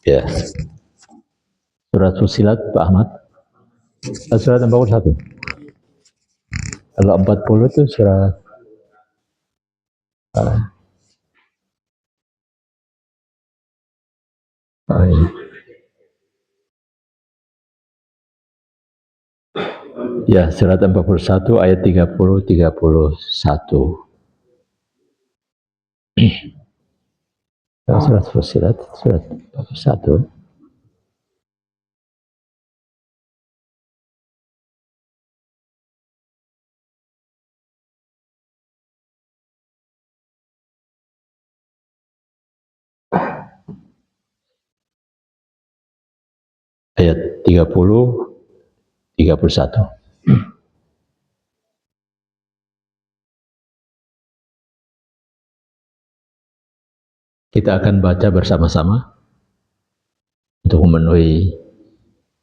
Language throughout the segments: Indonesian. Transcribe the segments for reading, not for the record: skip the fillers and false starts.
Ya. Surat Fussilat, Pak Ahmad. Surat 41. Kalau 40 itu surat ini. Ya, surat 41 ayat 30-31. Surat Fussilat, surat 41. Ayat 30-31. Kita akan baca bersama-sama untuk memenuhi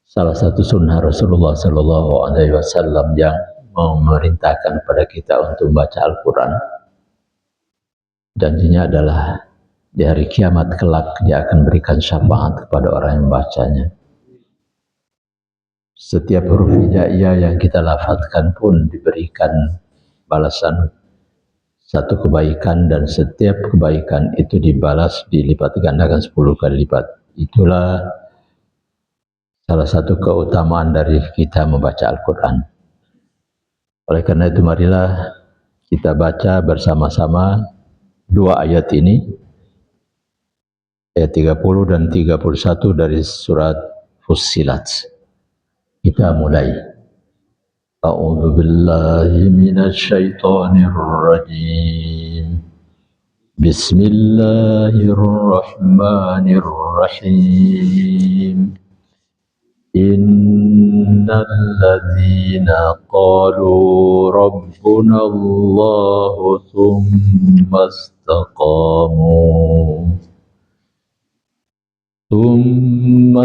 salah satu sunnah Rasulullah Sallallahu Alaihi Wasallam yang memerintahkan kepada kita untuk membaca Al-Quran. Janjinya adalah di hari kiamat kelak dia akan berikan syafaat kepada orang yang membacanya. Setiap huruf hijaiyah yang kita lafadzkan pun diberikan balasan satu kebaikan, dan setiap kebaikan itu dibalas dilipat gandakan 10 kali lipat. Itulah salah satu keutamaan dari kita membaca Al-Quran. Oleh karena itu marilah kita baca bersama-sama dua ayat ini, ayat 30 dan 31 dari surat Fussilat. Kita mulai. A'udzu billahi minasy syaithanir rajim. Bismillahirrahmanirrahim. Innal ladzina qalu rabbuna Allahu tsumma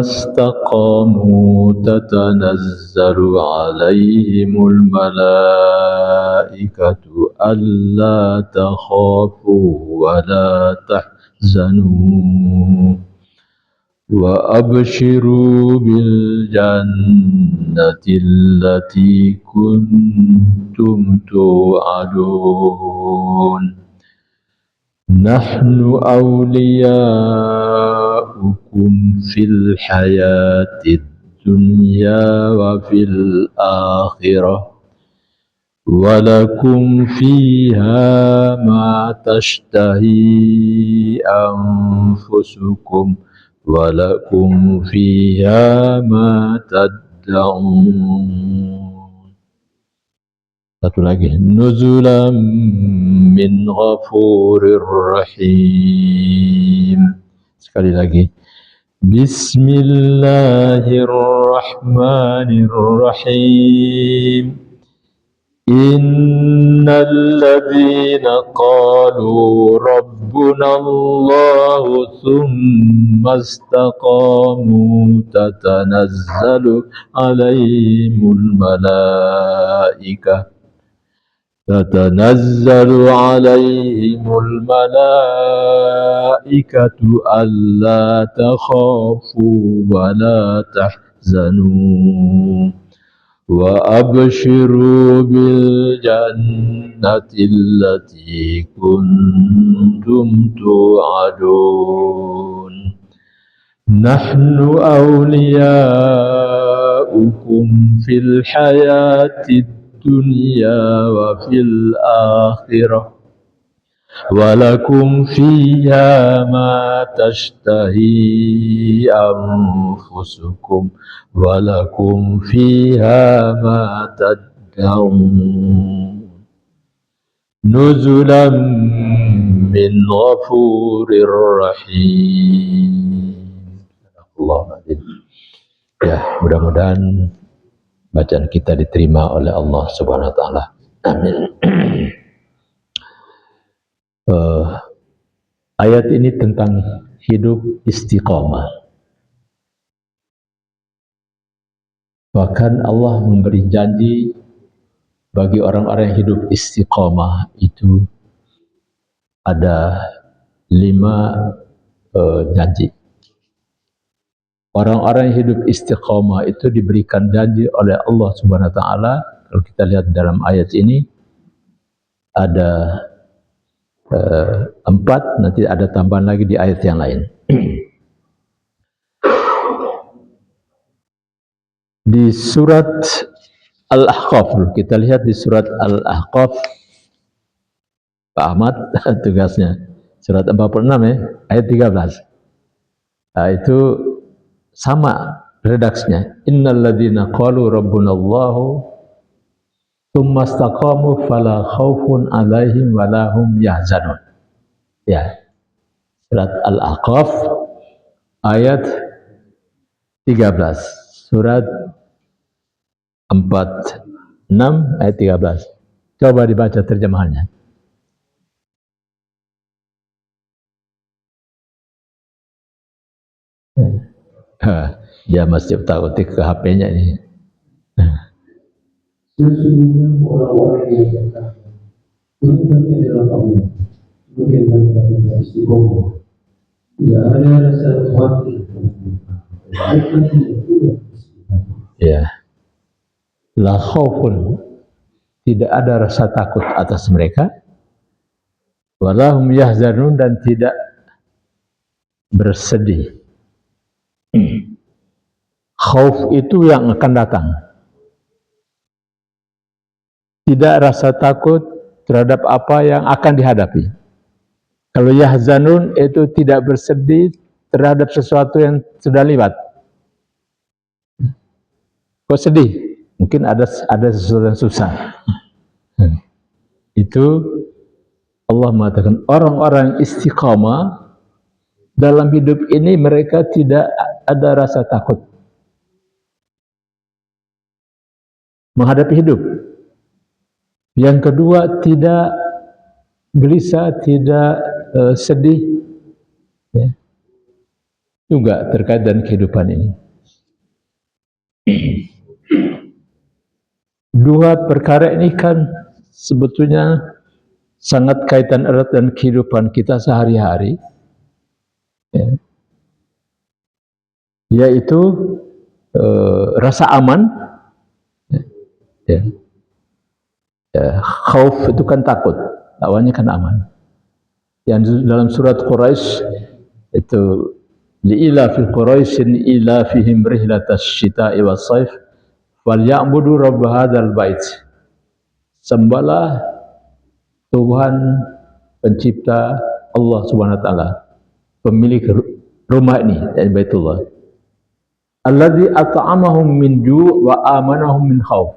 istaqamu tatanazzalu alaihimul malaikatu alla takhafu wa la tahzanu wa abshiru bil jannati allati kuntum tu'adun. Nahnu awliya'ukum fil hayatid dunya wa fil akhirah walakum fiha ma tashtahi anfusukum walakum fiha ma tad'un. Satu lagi, nuzulam min ghafurir rahim. Sekali lagi, bismillahirrahmanirrahim. Innal ladzina qalu rabbuna Allahu tsumma istaqamu tatanazzalu alaihimul malaikah تتنزل عليهم الملائكة ألا تخافوا ولا تحزنوا وأبشروا بالجنة التي كنتم توعدون. نحن أولياؤكم في الحياة الدنيا وفي الآخرة ولكم فيها ما تشتهي أنفسكم ولكم فيها ما تدعون. نزلا من غفور رحيم. Ya, mudah-mudahan bacaan kita diterima oleh Allah Subhanahu wa taala. Amin. Ayat ini tentang hidup istiqamah. Bahkan Allah memberi janji bagi orang-orang yang hidup istiqomah itu ada 5 janji. Orang-orang yang hidup istiqomah itu diberikan janji oleh Allah Subhanahu wa taala. Kalau kita lihat dalam ayat ini ada 4, nanti ada tambahan lagi di ayat yang lain. Di surat Al-Ahqaf, kita lihat di surat Al-Ahqaf, Pak Ahmad tugasnya surat 46 ya, ayat 13. Nah, itu sama redaksinya. Innal ladzina qalu rabbunallahu tsumma istaqamu fala khaufun 'alaihim wa la hum yahzanun. Ya. Surat Al-Ahqaf ayat 13. Surat 46 ayat 13. Coba dibaca terjemahannya. Dia masih utak-utik ke HP-nya ini. Sesungguhnya orang-orang yang bertakwa, Tuhannya adalah Allah. Kemudian mereka istiqomah. Tidak ada rasa khawatir. Ya. La khaufun, tidak ada rasa takut atas mereka. Walahum yahzanun, dan tidak bersedih. Khauf itu yang akan datang. Tidak rasa takut terhadap apa yang akan dihadapi. Kalau yahzanun itu tidak bersedih terhadap sesuatu yang sudah lewat. Kok sedih? Mungkin ada sesuatu yang susah. Itu Allah mengatakan orang-orang istiqamah dalam hidup ini mereka tidak ada rasa takut menghadapi hidup. Yang kedua, tidak gelisah, tidak sedih, ya. Juga terkait dengan kehidupan ini. Dua perkara ini kan sebetulnya sangat kaitan erat dengan kehidupan kita sehari-hari, ya. Yaitu rasa aman, ya. Khauf itu kan takut, lawannya kan aman. Yang dalam surat Quraisy itu li'ila fil Quraisyin ila fihim rihlatas syita'i was saif falyabudu rabb hadzal bait. Sembahlah Tuhan pencipta Allah Subhanahu wa taala, pemilik rumah ini, yaitu Baitullah. Alladzi at'amahum min ju' wa amanahum min khauf.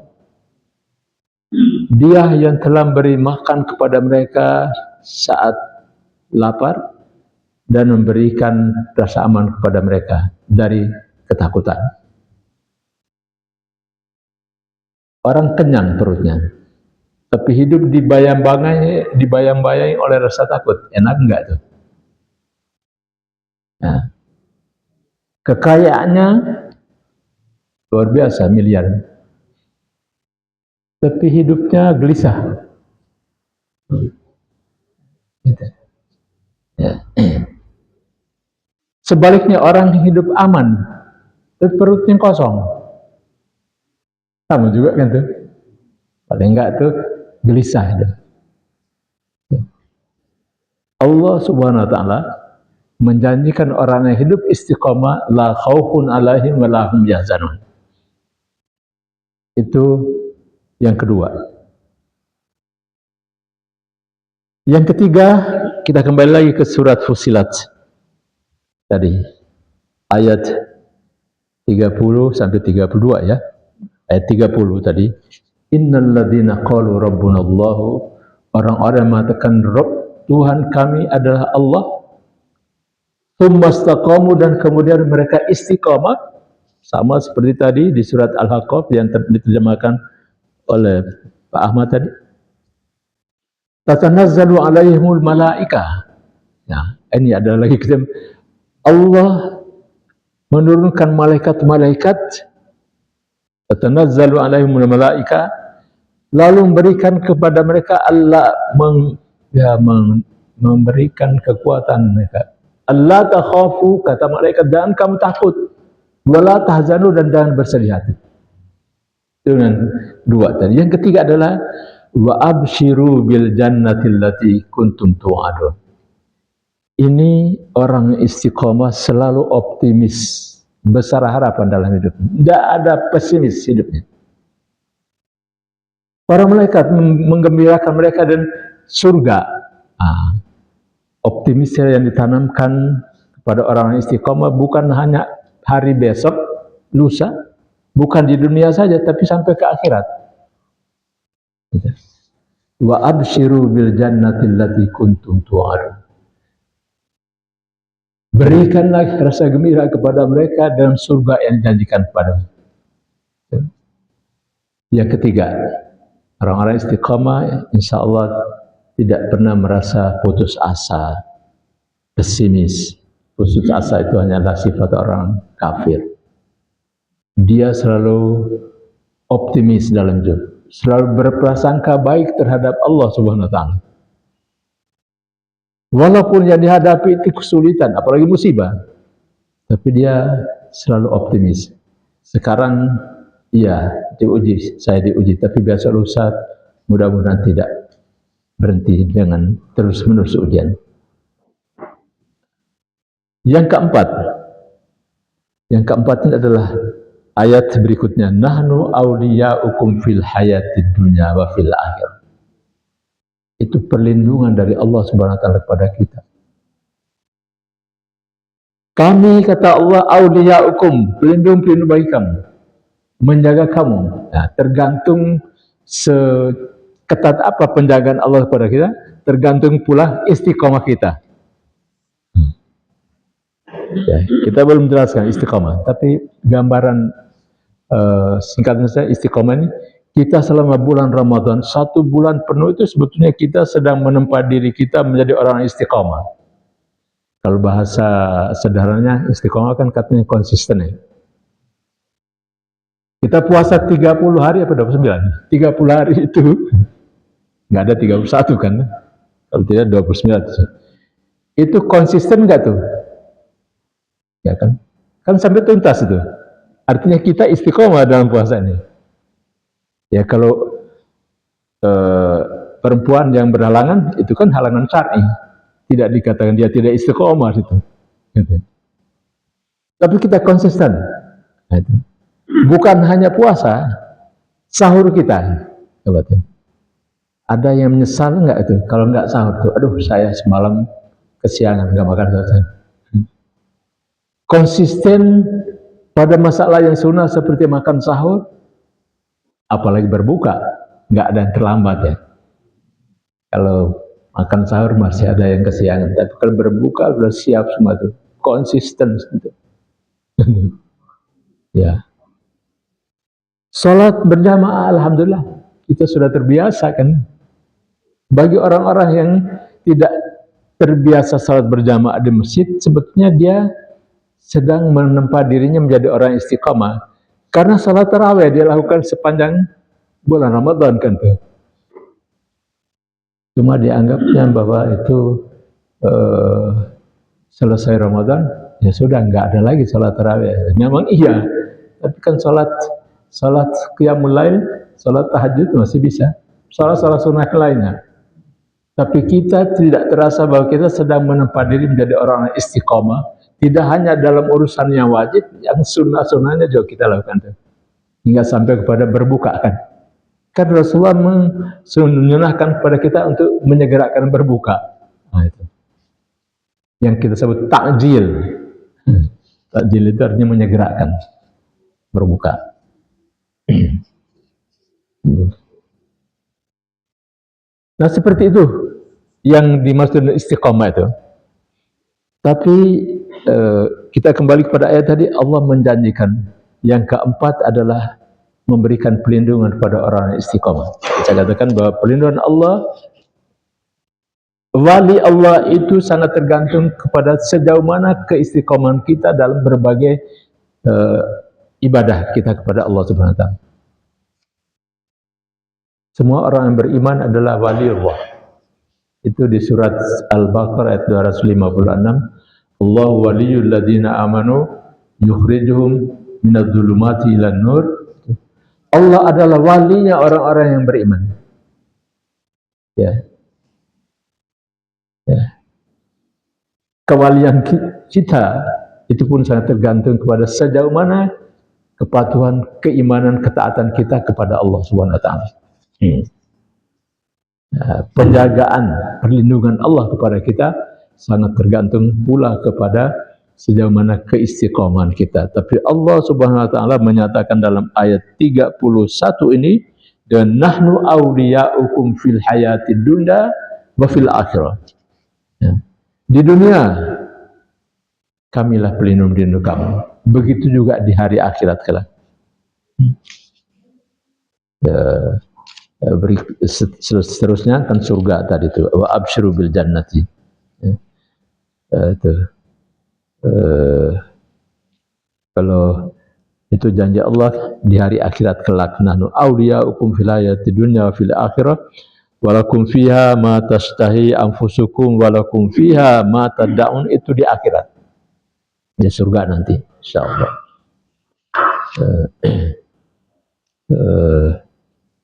Dia yang telah beri makan kepada mereka saat lapar dan memberikan rasa aman kepada mereka dari ketakutan. Orang kenyang perutnya, tapi hidup dibayang-bayangi oleh rasa takut. Enak enggak tuh? Nah, kekayaannya luar biasa, miliar. Tapi hidupnya gelisah. Gitu. Ya. Sebaliknya orang hidup aman, tapi perutnya kosong. Sama juga kan tuh. Paling enggak tuh gelisah. Allah Subhanahu wa taala menjanjikan orang yang hidup istiqamah la khaufun 'alaihim wa la hum yahzanun. Itu yang kedua. Yang ketiga, kita kembali lagi ke surat Fussilat tadi, ayat 30 sampai 32 ya. Ayat 30 tadi, innal ladzina qalu rabbunallahu, orang-orang yang mengatakan Rabb, Tuhan kami adalah Allah, tsumma istaqamu, dan kemudian mereka istiqamah, sama seperti tadi di surat Al-Ahqaf yang diterjemahkan oleh Pak Ahmad tadi. Tatanazzalu alaihimul malaikah. Nah, ini adalah lagi kita, Allah menurunkan malaikat-malaikat. Tatanazzalu alaihimul malaikah lalu memberikan kepada mereka Allah memberikan kekuatan mereka. Allah takhafu, kata malaikat, jangan kamu takut, wala tahzanu, dan jangan bersedih hati. Dengan dua tadi. Yang ketiga adalah wa abshiru bil jannatil lati kuntum tu'adun. Ini orang istiqomah selalu optimis, besar harapan dalam hidup. Tidak ada pesimis hidupnya. Para malaikat menggembirakan mereka dan surga. Optimis yang ditanamkan kepada orang istiqomah bukan hanya hari besok, lusa, bukan di dunia saja, tapi sampai ke akhirat. Wa abshiru bil jannatil lati kuntum tu'adun. Berikanlah rasa gembira kepada mereka dalam surga yang dijanjikan padamu. Yang ketiga, orang-orang istiqamah insya Allah tidak pernah merasa putus asa, pesimis. Putus asa itu hanyalah sifat orang kafir. Dia selalu optimis dalam hidup, selalu berprasangka baik terhadap Allah Subhanahu wa Ta'ala. Walaupun yang dihadapi itu kesulitan, apalagi musibah, tapi dia selalu optimis. Sekarang iya diuji, saya diuji, tapi besok lusa mudah-mudahan tidak berhenti dengan terus-menerus ujian. Yang keempat ini adalah ayat berikutnya, nahnu awliya'ukum fil hayatid dunya wa fil akhirah. Itu perlindungan dari Allah Subhanahu wa Ta'ala kepada kita. Kami, kata Allah, awliya'ukum, pelindung bagi kamu, menjaga kamu. Nah, tergantung seketat apa penjagaan Allah kepada kita, tergantung pula istiqomah kita. Ya, kita belum jelaskan istiqomah, tapi gambaran singkatnya saya, istiqomah ini kita selama bulan Ramadan, 1 bulan penuh itu sebetulnya kita sedang menempa diri kita menjadi orang istiqomah. Kalau bahasa sederhananya, istiqomah kan katanya konsisten ya. Kita puasa 30 hari apa 29? 30 hari itu, nggak ada 31 kan? Kalau tidak 29. Itu konsisten nggak tuh? Ya kan? Kan sampai tuntas itu. Artinya kita istiqomah dalam puasa ini. Ya kalau perempuan yang berhalangan itu kan halangan syar'i, tidak dikatakan dia tidak istiqomah itu. Gitu. Tapi kita konsisten. Gitu. Bukan hanya puasa, sahur kita. Coba tuh. Ada yang menyesal nggak itu kalau nggak sahur tuh? Aduh, saya semalam kesiangan nggak makan sahur. Konsisten pada masalah yang sunnah seperti makan sahur. Apalagi berbuka, nggak ada yang terlambat ya. Kalau makan sahur masih ada yang kesiangan, tapi kalau berbuka sudah siap semua itu, konsisten gitu. Ya. Salat berjamaah, alhamdulillah kita sudah terbiasa kan. Bagi orang-orang yang tidak terbiasa salat berjamaah di masjid, sebetulnya dia sedang menempa dirinya menjadi orang istiqamah. Karena salat tarawih dia lakukan sepanjang bulan Ramadan kan tuh. Cuma dianggapnya bahwa itu selesai Ramadan, ya sudah nggak ada lagi salat tarawih. Memang iya, tapi kan salat qiyamul lail, salat tahajud masih bisa. Salat sunnah lainnya. Tapi kita tidak terasa bahwa kita sedang menempa diri menjadi orang istiqomah. Tidak hanya dalam urusan yang wajib, yang sunnah-sunnahnya juga kita lakukan. Hingga sampai kepada berbuka kan. Kan Rasulullah menyunahkan kepada kita untuk menyegerakan berbuka. Nah, itu. Yang kita sebut takjil. Takjil itu artinya menyegerakan berbuka. Nah, seperti itu yang dimaksud istiqomah itu. Tapi kita kembali kepada ayat tadi, Allah menjanjikan yang keempat adalah memberikan pelindungan kepada orang istiqomah. Saya katakan bahwa pelindungan Allah, wali Allah itu sangat tergantung kepada sejauh mana keistiqomahan kita dalam berbagai ibadah kita kepada Allah Subhanahu wa Ta'ala. Semua orang yang beriman adalah wali Allah. Itu di surat Al-Baqarah ayat 256. Allahu waliyul ladzina amanu yukhrijuhum minadh-dhulumati ilan nur. Allah adalah walinya orang-orang yang beriman. Ya. Ya. Kewalian kita itu pun sangat tergantung kepada sejauh mana kepatuhan, keimanan, ketaatan kita kepada Allah Subhanahu wa taala. Penjagaan, perlindungan Allah kepada kita sangat tergantung pula kepada sejauh mana keistiqomahan kita. Tapi Allah Subhanahu wa taala menyatakan dalam ayat 31 ini, dan nahnu awliya'ukum fil hayatid dunya wa fil akhirah. Ya. Di dunia kamilah pelindung kamu. Begitu juga di hari akhirat kelak. Seterusnya kan surga tadi itu, wa absyiru bil jannati. Itu kalau itu janji Allah di hari akhirat kelak, nahnu awliya'ukum fil hayatid dunya wa fil akhirah walakum fiha ma tashtahi anfusukum walakum fiha ma tad'un. Itu di akhirat, di surga nanti insyaallah.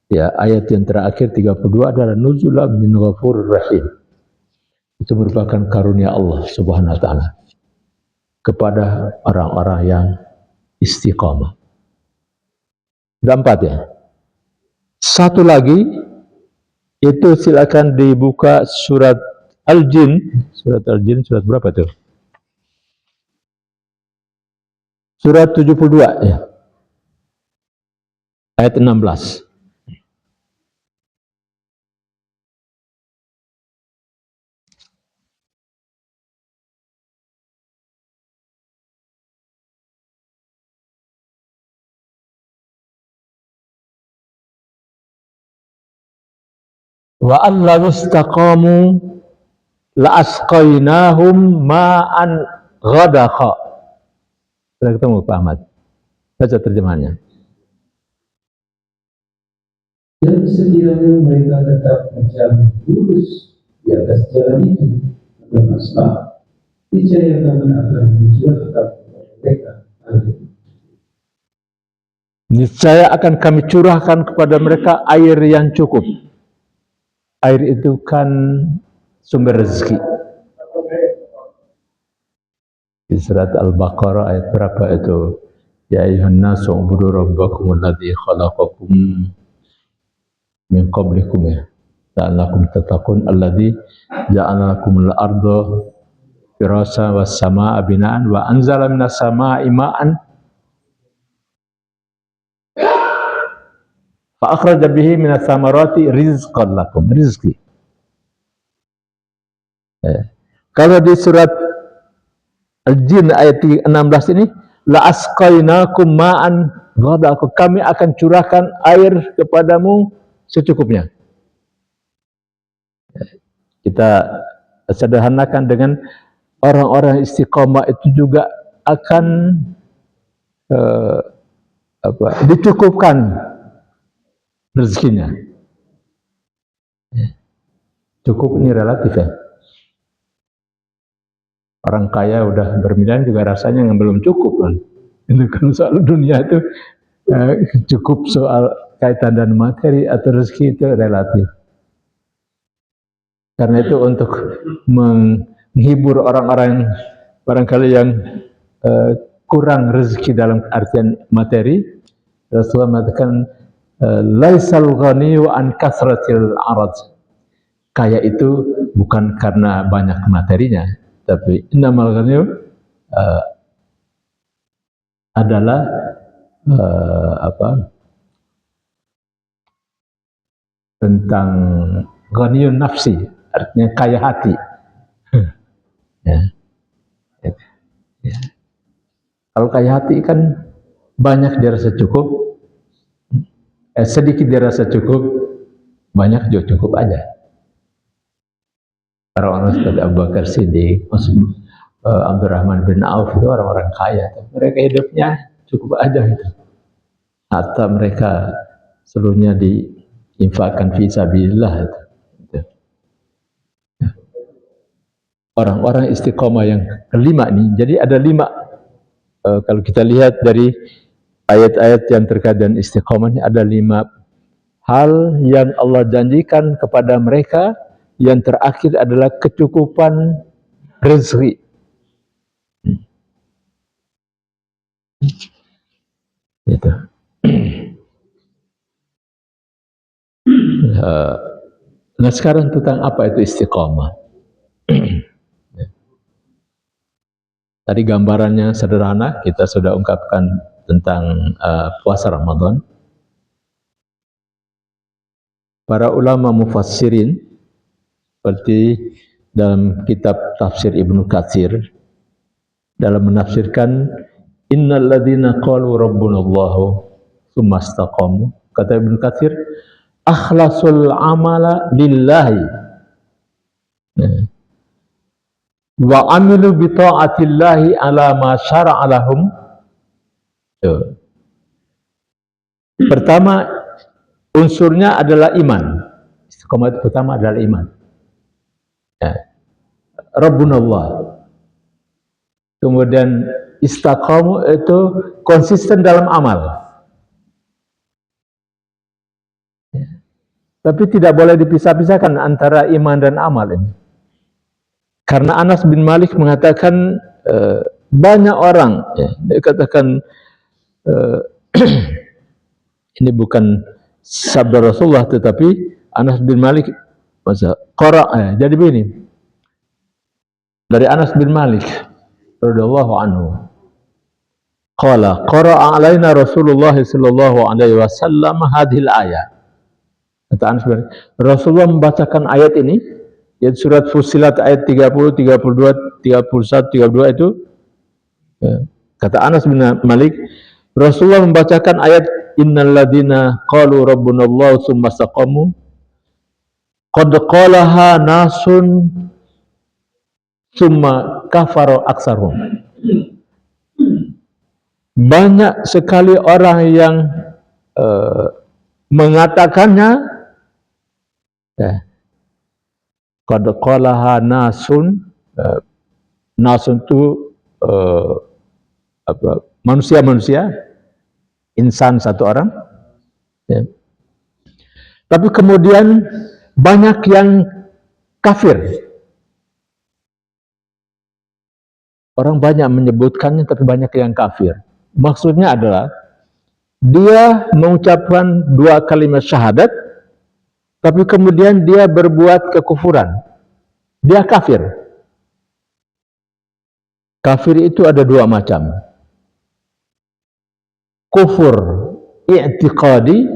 Ya, ayat yang terakhir 32 adalah nuzulan min ghafurur rahim. Itu merupakan karunia Allah Subhanahu wa taala kepada orang-orang yang istiqamah. Sudah 4 ya. Satu lagi, itu silakan dibuka surat Al-Jin. Surat Al-Jin, surat berapa itu? Surat 72 ya. Ayat 16. Wa an la yastaqamu la asqainahum ma'an ghadaqa. Sudah ketemu Pak Ahmad? Baca terjemahannya. Dan sekiranya mereka tetap menjaga lurus di atas jalan itu, maka masalah niscaya kami akan mencurahkan mereka. Niscaya akan kami curahkan kepada mereka air yang cukup. Air itu kan sumber rezeki. Di surat Al-Baqarah ayat berapa itu? Ya ayyuhan nasu ubudu rabbakum alladzi khalaqakum min qablikum ya la'allakum tattaqun alladzi ja'ala lakumul arda firasha was samaa binaan wa anzala minas samaa'i ma'an fa akhraja bihi minas samarati rizqan lakum. Rizki. Kalau di surat Al-Jin ayat 16 ini, la asqainakum ma'an ghadaqa, kami akan curahkan air kepadamu secukupnya. Kita sederhanakan dengan orang-orang istiqomah itu juga akan dicukupkan rezekinya. Cukup ini relatif ya. Orang kaya udah bermiliar juga rasanya yang belum cukup kan. Itu kan soal dunia itu cukup soal kaitan dan materi atau rezeki itu relatif. Karena itu untuk menghibur orang-orang barangkali yang kurang rezeki dalam artian materi, Rasulullah mengatakan laisal ghaniyu an kasratil arad. Kaya itu bukan karena banyak materinya, tapi innamal ghaniyu adalah tentang ghaniyun nafsi, artinya kaya hati. Ya. Ya. Kalau kaya hati kan banyak dirasa cukup, sedikit dirasa cukup, banyak juga cukup aja. Orang-orang seperti Abu Bakar Siddiq, Abdurrahman bin Auf itu orang-orang kaya, mereka hidupnya cukup aja gitu. Harta mereka seluruhnya infakkan fi sabilillah itu. Orang-orang istiqomah yang kelima nih. Jadi ada 5 kalau kita lihat dari ayat-ayat yang terkait dengan istiqomah ini ada 5 hal yang Allah janjikan kepada mereka. Yang terakhir adalah kecukupan rezeki. Gitu. Nah sekarang tentang apa itu istiqomah. Tadi gambarannya sederhana, kita sudah ungkapkan tentang puasa Ramadan. Para ulama mufassirin seperti dalam kitab tafsir Ibnu Katsir dalam menafsirkan innal ladzina qalu rabbunallahu tsumma istaqamu, kata Ibnu Katsir, akhlasul amala lillahi wa amilu bi ta'atillahi ala ma syara'a lahum. Pertama unsurnya adalah iman. Istiqomah itu pertama adalah iman. Rabbunallah. Kemudian istaqamu itu konsisten dalam amal. Tapi tidak boleh dipisah-pisahkan antara iman dan amal ini. Karena Anas bin Malik mengatakan banyak orang, dia katakan ini bukan sabda Rasulullah, tetapi Anas bin Malik jadi begini, dari Anas bin Malik radhiyallahu anhu, qala qara'a alaina Rasulullah sallallahu alaihi wasallam hadhil ayat. Kata Anas bin Malik, Rasulullah membacakan ayat ini, yaitu surat Fussilat ayat 30, 32, 31, 32 itu. Kata Anas bin Malik, Rasulullah membacakan ayat innal ladzina qalu rabbunallahu tsumma istaqamu qad qalaha nasun tsumma kafaru aksarum. Banyak sekali orang yang mengatakannya. Qad qalaha nasun, nasun itu manusia-manusia, insan satu orang. Tapi kemudian banyak yang kafir. Orang banyak menyebutkannya, tapi banyak yang kafir. Maksudnya adalah dia mengucapkan 2 kalimat syahadat, tapi kemudian dia berbuat kekufuran. Dia kafir. Kafir itu ada 2 macam. Kufur i'tiqadi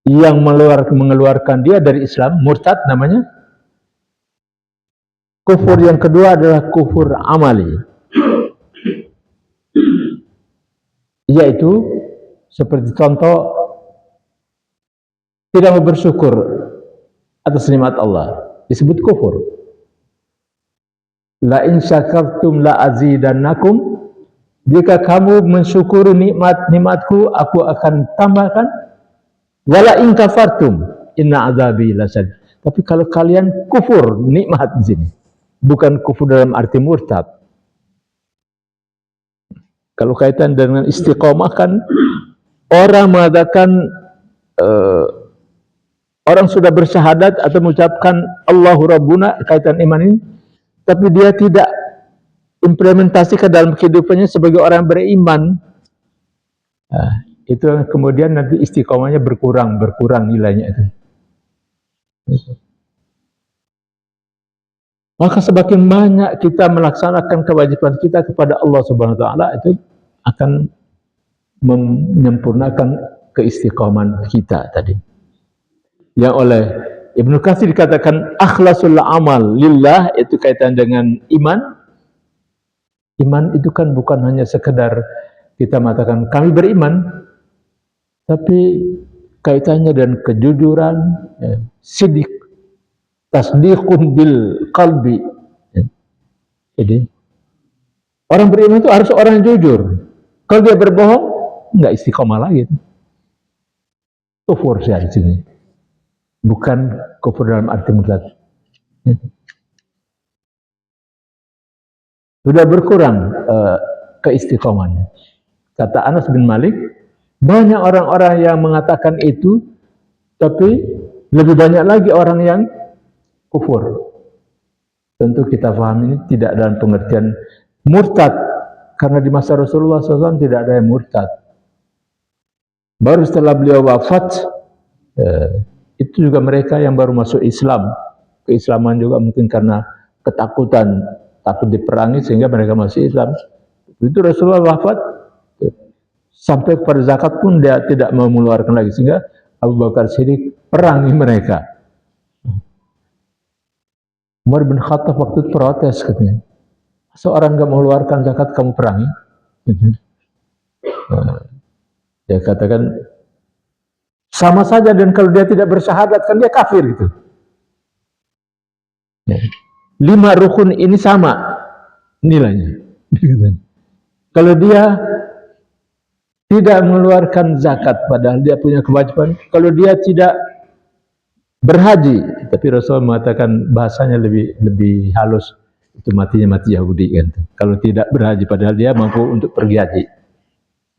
yang mengeluarkan dia dari Islam, murtad namanya. Kufur yang kedua adalah kufur amali, yaitu seperti contoh tidak bersyukur atas nikmat Allah, disebut kufur. La in syakartum la azidannakum, jika kamu mensyukuri nikmat-nikmatku, aku akan tambahkan. Wala in kafartum inna azabi lasyadid. Tapi kalau kalian kufur nikmat di sini, bukan kufur dalam arti murtad. Kalau kaitan dengan istiqomah kan orang mengatakan orang sudah bersyahadat atau mengucapkan Allahu Rabbuna kaitan iman ini, tapi dia tidak implementasikan dalam kehidupannya sebagai orang beriman. Itu kemudian nanti istiqomahnya berkurang nilainya itu. Maka semakin banyak kita melaksanakan kewajiban kita kepada Allah Subhanahu wa taala, itu akan menyempurnakan keistiqomahan kita tadi. Yang oleh Ibnu Katsir dikatakan akhlasul amal lillah, itu kaitan dengan iman. Iman itu kan bukan hanya sekedar kita mengatakan kami beriman, tapi kaitannya dengan kejujuran, sidik, tasdiqun bil qalbi. Jadi orang beriman itu harus orang yang jujur. Kalau dia berbohong, enggak istiqomah lagi. kufur saya di sini. Bukan kufur dalam arti murtad. Sudah berkurang keistiqomahannya. Kata Anas bin Malik, banyak orang-orang yang mengatakan itu, tapi lebih banyak lagi orang yang kufur. Tentu kita paham ini tidak dalam pengertian murtad, karena di masa Rasulullah SAW tidak ada yang murtad. Baru setelah beliau wafat, itu juga mereka yang baru masuk Islam. Keislaman juga mungkin karena ketakutan, takut diperangi sehingga mereka masuk Islam. Itu Rasulullah wafat, sampai kepada zakat pun dia tidak mau mengeluarkan lagi, sehingga Abu Bakar Siddiq perangi mereka. Umar bin Khattab waktu itu protes, katanya, seorang nggak mengeluarkan zakat kamu perangi? Dia katakan sama saja, dan kalau dia tidak bersyahadat kan dia kafir gitu. 5 rukun ini sama nilainya. Kalau dia tidak mengeluarkan zakat padahal dia punya kewajiban, kalau dia tidak berhaji, tapi Rasul mengatakan bahasanya lebih halus, itu matinya mati Yahudi kan. Kalau tidak berhaji padahal dia mampu untuk pergi haji.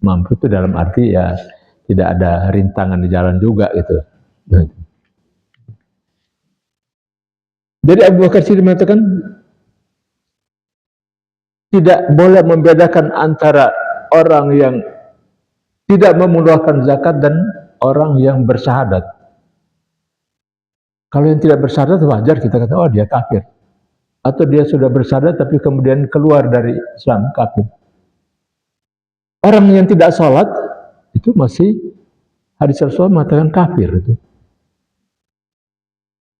Mampu itu dalam arti ya tidak ada rintangan di jalan juga gitu. Jadi Abu Bakar Siddiq mengatakan tidak boleh membedakan antara orang yang tidak mengeluarkan zakat dan orang yang bersyahadat. Kalau yang tidak bersyahadat wajar kita kata, oh dia kafir. Atau dia sudah bersyahadat tapi kemudian keluar dari Islam, kafir. Orang yang tidak sholat itu masih hadis Rasulullah mengatakan kafir itu.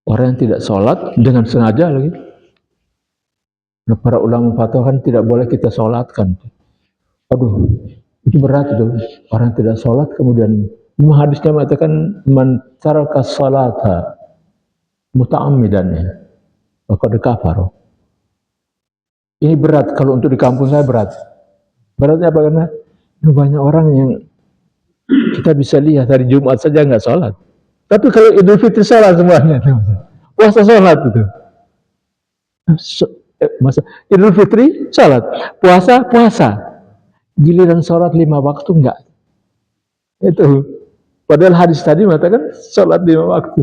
Orang yang tidak sholat dengan sengaja lagi. Nah, para ulama fatwakan tidak boleh kita sholatkan. Aduh, itu berat itu. Orang tidak sholat kemudian hadisnya mengatakan man taraka sholata muta'ammidan faqad kafara. Ini berat, kalau untuk di kampung saya berat. Beratnya apa? Karena banyak orang yang kita bisa lihat hari Jumat saja nggak sholat. Tapi kalau Idul Fitri sholat semuanya. Puasa sholat itu. Masa Idul Fitri sholat, puasa. Giliran sholat 5 waktu enggak. Itu. Padahal hadis tadi mengatakan sholat 5 waktu.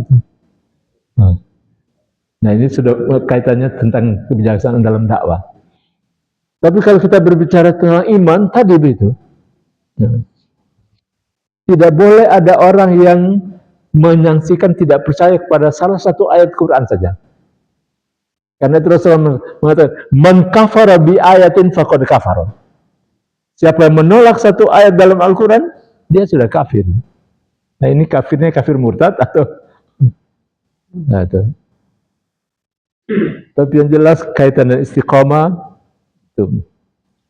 Nah ini sudah kaitannya tentang kebijaksanaan dalam dakwah. Tapi kalau kita berbicara tentang iman tadi begitu, tidak boleh ada orang yang menyaksikan tidak percaya kepada salah satu ayat Quran saja. Karena itu Rasulullah mengatakan, man kafara bi ayatin faqad kafara. Siapa yang menolak satu ayat dalam Al-Quran, dia sudah kafir. Nah ini kafirnya kafir murtad atau? Nah, itu. Tapi yang jelas kaitan dengan istiqamah, itu.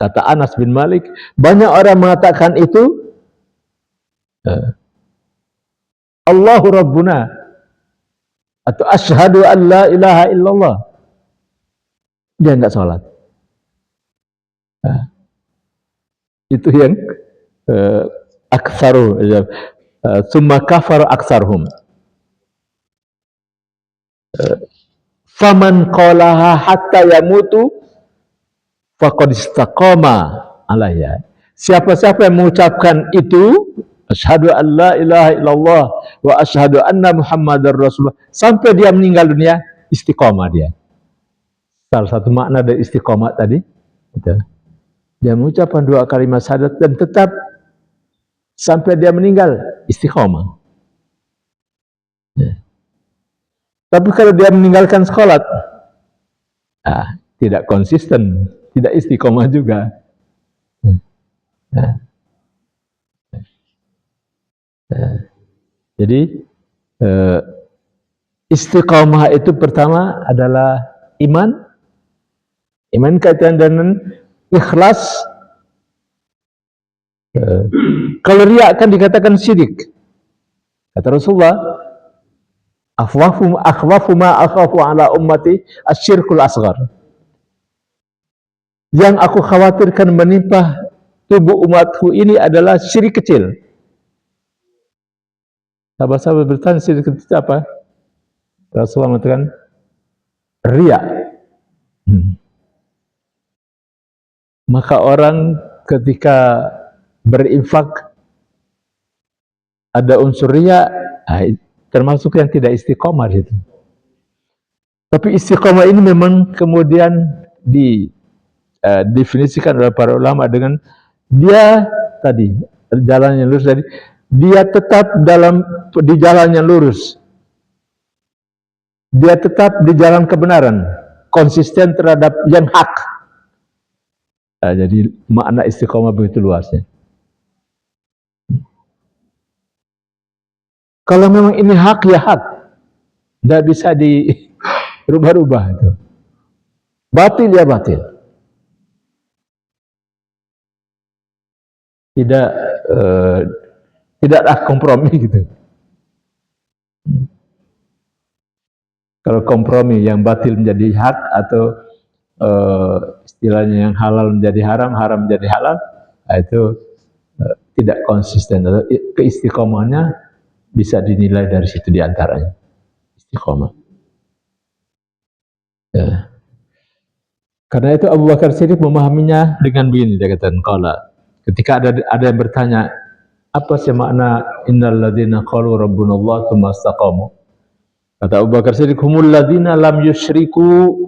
Kata Anas bin Malik, banyak orang mengatakan itu, Allahu Rabbuna, atau asyhadu an la ilaha illallah. Dia enggak sholat. Nah, itu yang aktsaru, summa kafar aktsarhum. Faman qalaha hatta yamutu faqad istaqama alaiha. Siapa-siapa yang mengucapkan itu, asyhadu an la ilaha illallah wa asyhadu anna muhammadar rasulullah, sampai dia meninggal dunia, istiqamah dia. Salah satu makna dari istiqamah tadi, gitu. Dia mengucapkan 2 kalimat syahadat dan tetap sampai dia meninggal, istiqamah. Ya. Tapi kalau dia meninggalkan sholat, tidak konsisten, tidak istiqomah juga. Jadi istiqomah itu pertama adalah iman. Iman kaitan dengan ikhlas. Kalau riya kan dikatakan syirik. Kata Rasulullah, akhwafu ma akhafu ala ummati asyirkul asghar. Yang aku khawatirkan menimpa tubuh umatku ini adalah syirik kecil. Sahabat-sahabat bertanya syirik itu apa? Rasulullah mengatakan riya. Maka orang ketika berinfak ada unsur riya, termasuk yang tidak istiqomah itu. Tapi istiqomah ini memang kemudian didefinisikan oleh para ulama dengan dia tadi jalan yang lurus, tadi dia tetap di jalan yang lurus, dia tetap di jalan kebenaran, konsisten terhadap yang hak. Jadi makna istiqomah begitu luasnya. Kalau memang ini hak ya hak, tidak bisa dirubah-rubah itu. Batil ya batil. Tidaklah kompromi gitu. Kalau kompromi yang batil menjadi hak atau istilahnya yang halal menjadi haram, haram menjadi halal, itu tidak konsisten. Keistiqomahnya bisa dinilai dari situ diantaranya. Istiqomah. Ya. Karena itu Abu Bakar Siddiq memahaminya dengan begini, dia katakan qala. Ketika ada yang bertanya, apa sih makna innal ladzina qalu rabbunallah tsumma istaqamu? Kata Abu Bakar Siddiq, humul ladzina lam yusyriku.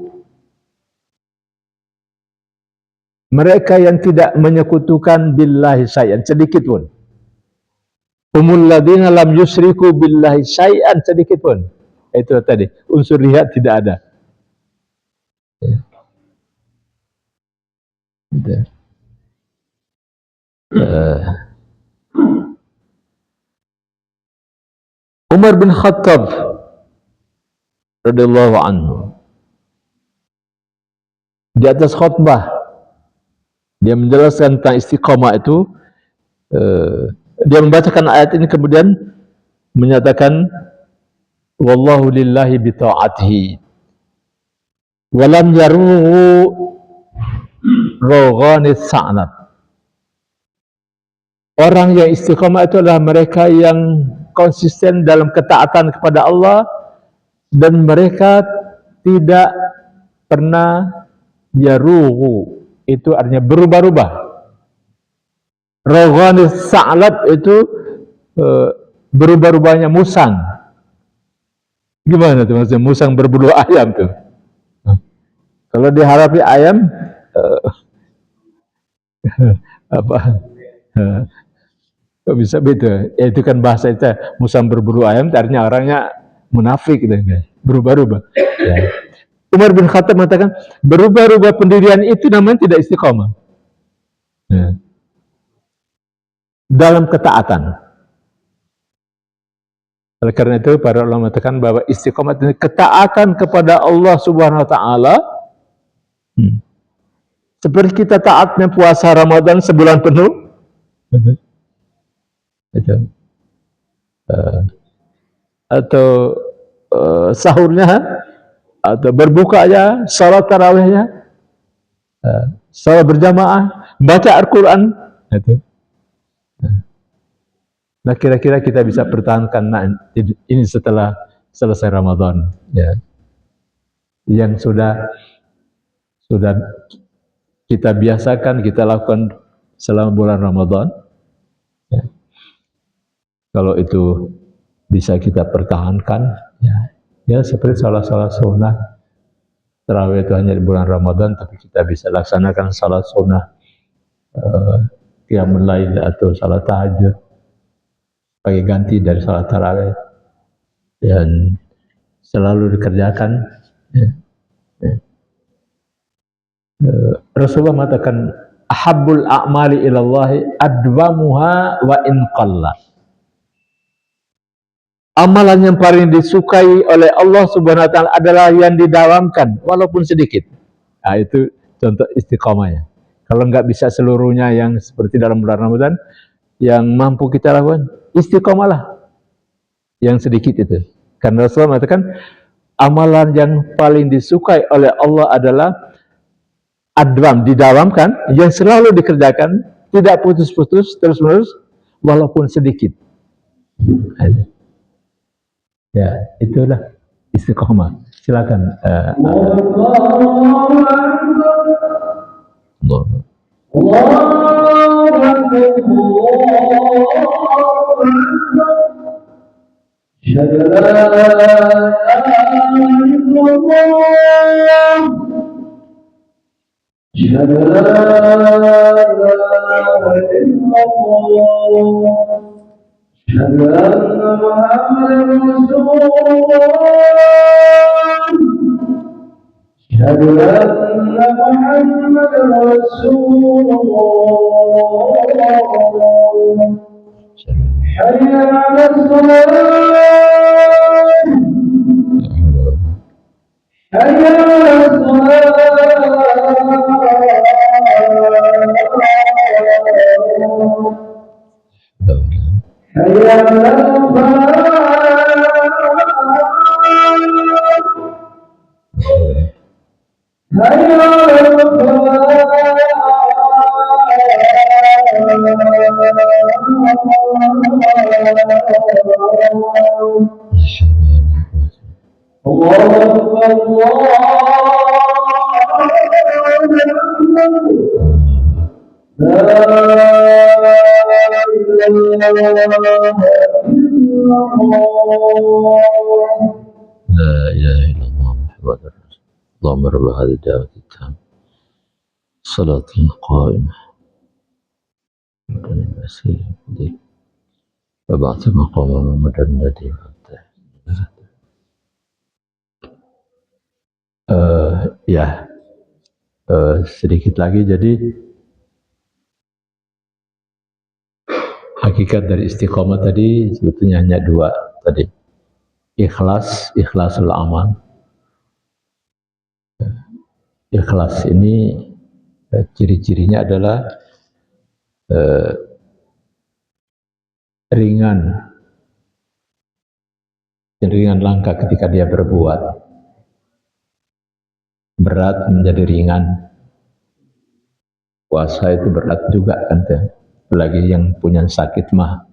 Mereka yang tidak menyekutukan billahi syai'an sedikit pun. Humul ladzina lam yusyriku billahi syai'an sedikit pun. Itu tadi, unsur riya tidak ada. Ya. Umar bin Khattab radhiyallahu anhu di atas khutbah dia menjelaskan tentang istiqamah itu, dia membacakan ayat ini kemudian menyatakan wallahu lillahi bi ta'atihi walam yarughu roghanis sa'nat. Orang yang istiqamah itu adalah mereka yang konsisten dalam ketaatan kepada Allah dan mereka tidak pernah yarughu, itu artinya berubah-ubah. Roghanis sa'lab itu berubah-ubahnya musang. Gimana tuh maksudnya musang berbulu ayam tuh? Kalau diharapi ayam apa? Kok bisa beda? Ya itu kan bahasa itu musang berbulu ayam, artinya orangnya munafik gitu, berubah-ubah. Ya. Umar bin Khattab mengatakan berubah-ubah pendirian itu namanya tidak istiqomah. Ya. Dalam ketaatan. Oleh karena itu para ulama mengatakan bahwa istiqomah itu ketaatan kepada Allah Subhanahu wa taala. Seperti kita taatnya puasa Ramadan sebulan penuh. Itu. Atau sahurnya, atau berbukanya, salat tarawihnya, salat berjamaah, baca Al-Quran. Itu. Nah kira-kira kita bisa pertahankan ini setelah selesai Ramadan, ya. Yang sudah kita biasakan, kita lakukan selama bulan Ramadan. Ya. Kalau itu bisa kita pertahankan, ya seperti salat sunnah. Tarawih itu hanya di bulan Ramadan, tapi kita bisa laksanakan salat sunnah, qiyamul lail atau salat tahajud sebagai ganti dari salat tarawih, dan selalu dikerjakan. Ya. Rasulullah mengatakan ahabbul a'mali ilallahi adwamuha wa in qalla. Amalan yang paling disukai oleh Allah Subhanahu wa taala adalah yang didawamkan walaupun sedikit. Nah, itu contoh istiqomahnya. Kalau enggak bisa seluruhnya yang seperti dalam bulan Ramadan, yang mampu kita lakukan istiqomahlah yang sedikit itu. Karena Rasulullah mengatakan amalan yang paling disukai oleh Allah adalah adwam, didawamkan, yang selalu dikerjakan, tidak putus-putus, terus-menerus, walaupun sedikit. Ya, itulah istiqomah. Silakan. Allah. أشهد أن محمدا رسول الله حي على الصلاة حي على الصلاة حي على لا إله إلا الله محمد رسول الله. اللهم رب هذه الدعوة التامة الصلاة القائمة مكان الوسيلة وبعث مقام محمد الذي sedikit lagi. Jadi hakikat dari istiqomah tadi sebetulnya hanya dua tadi. Ikhlasul amal. Ikhlas ini ciri-cirinya adalah ringan langkah ketika dia berbuat, berat menjadi ringan. Puasa itu berat juga kan, apalagi yang punya sakit mah.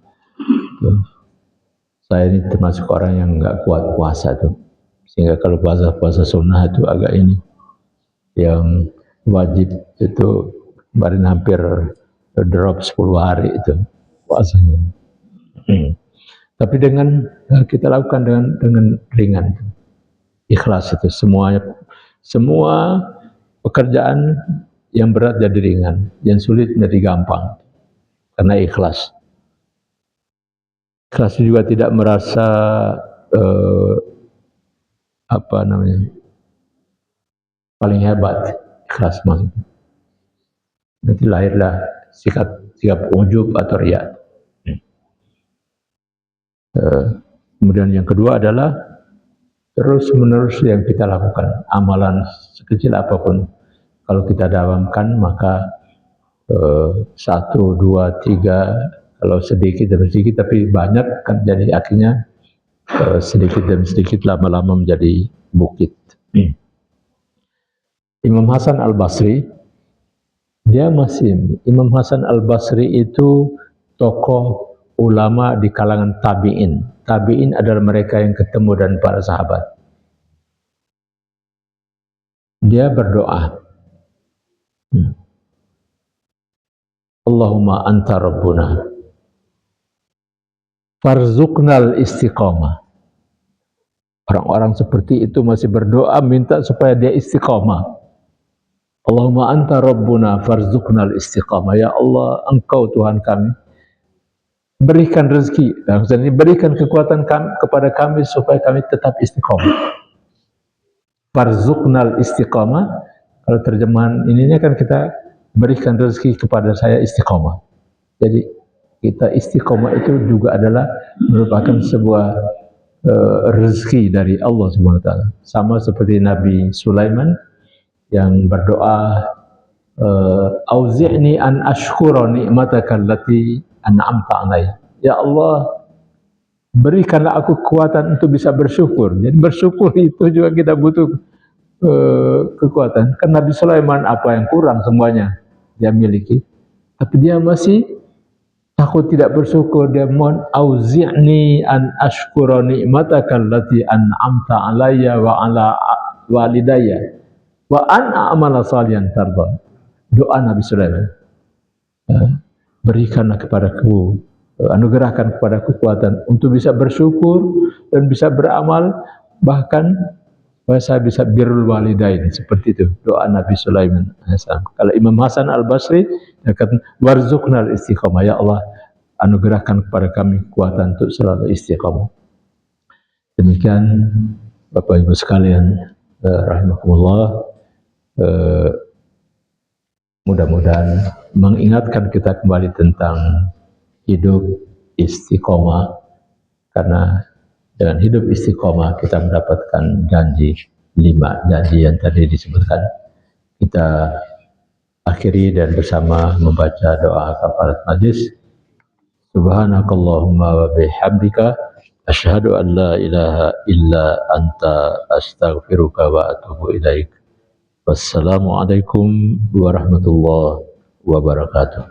Saya ini termasuk orang yang nggak kuat puasa tuh, sehingga kalau puasa sunnah itu agak ini, yang wajib itu kemarin hampir drop 10 hari itu puasanya. Tapi dengan kita lakukan dengan ringan, ikhlas itu semua pekerjaan yang berat jadi ringan, yang sulit jadi gampang karena ikhlas. Ikhlas juga tidak merasa paling hebat. Ikhlas maksudnya nanti lahirlah sikap ujub atau riya. Kemudian yang kedua adalah terus menerus yang kita lakukan, amalan sekecil apapun, kalau kita dawamkan maka 1, 2, 3, kalau sedikit demi sedikit tapi banyak kan, jadi akhirnya sedikit demi sedikit lama-lama menjadi bukit. Imam Hasan Al-Basri, Imam Hasan Al-Basri itu tokoh ulama di kalangan tabi'in. Tabi'in adalah mereka yang ketemu dan para sahabat. Dia berdoa, Allahumma anta rabbuna farzuqnal istiqamah. Orang-orang seperti itu masih berdoa minta supaya dia istiqamah. Allahumma anta rabbuna farzuqnal istiqamah. Ya Allah, Engkau Tuhan kami, berikan rezeki, dan berikan kekuatan kepada kami supaya kami tetap istiqamah. Farzuqnal istiqamah, kalau terjemahan ininya kan kita berikan rezeki kepada saya istiqamah. Jadi kita istiqamah itu juga adalah merupakan sebuah rezeki dari Allah SWT. Sama seperti Nabi Sulaiman yang berdoa, auzi'ni an ashkura ni'mataka allati an'amta alaihi. Ya Allah, berikanlah aku kekuatan untuk bisa bersyukur. Jadi bersyukur itu juga kita butuh kekuatan. Kan Nabi Sulaiman apa yang kurang semuanya dia miliki, tapi dia masih Aku tidak bersyukur, dia mohon auzi'ni an ashkura ni'mataka allati an'amta alayya wa ala walidayya wa an a'mala salihan tarda. Doa Nabi Sulaiman. Berikanlah kepadaku, anugerahkan kepada kekuatan untuk bisa bersyukur dan bisa beramal, bahkan saya bisa birrul walidain, seperti itu doa Nabi Sulaiman. Kalau Imam Hasan Al-Basri akan warzuqnal istiqamah, ya Allah anugerahkan kepada kami kekuatan untuk selalu istiqamah. Demikian Bapak Ibu sekalian, rahimakumullah, mudah-mudahan mengingatkan kita kembali tentang hidup istiqomah, karena dengan hidup istiqomah kita mendapatkan janji 5 janji yang tadi disebutkan. Kita akhiri dan bersama membaca doa kafarat majlis. Subhanakallahumma wa bihamdika asyhadu an la ilaha illa anta astaghfiruka wa atubu ilaik. Wassalamualaikum warahmatullahi wabarakatuh.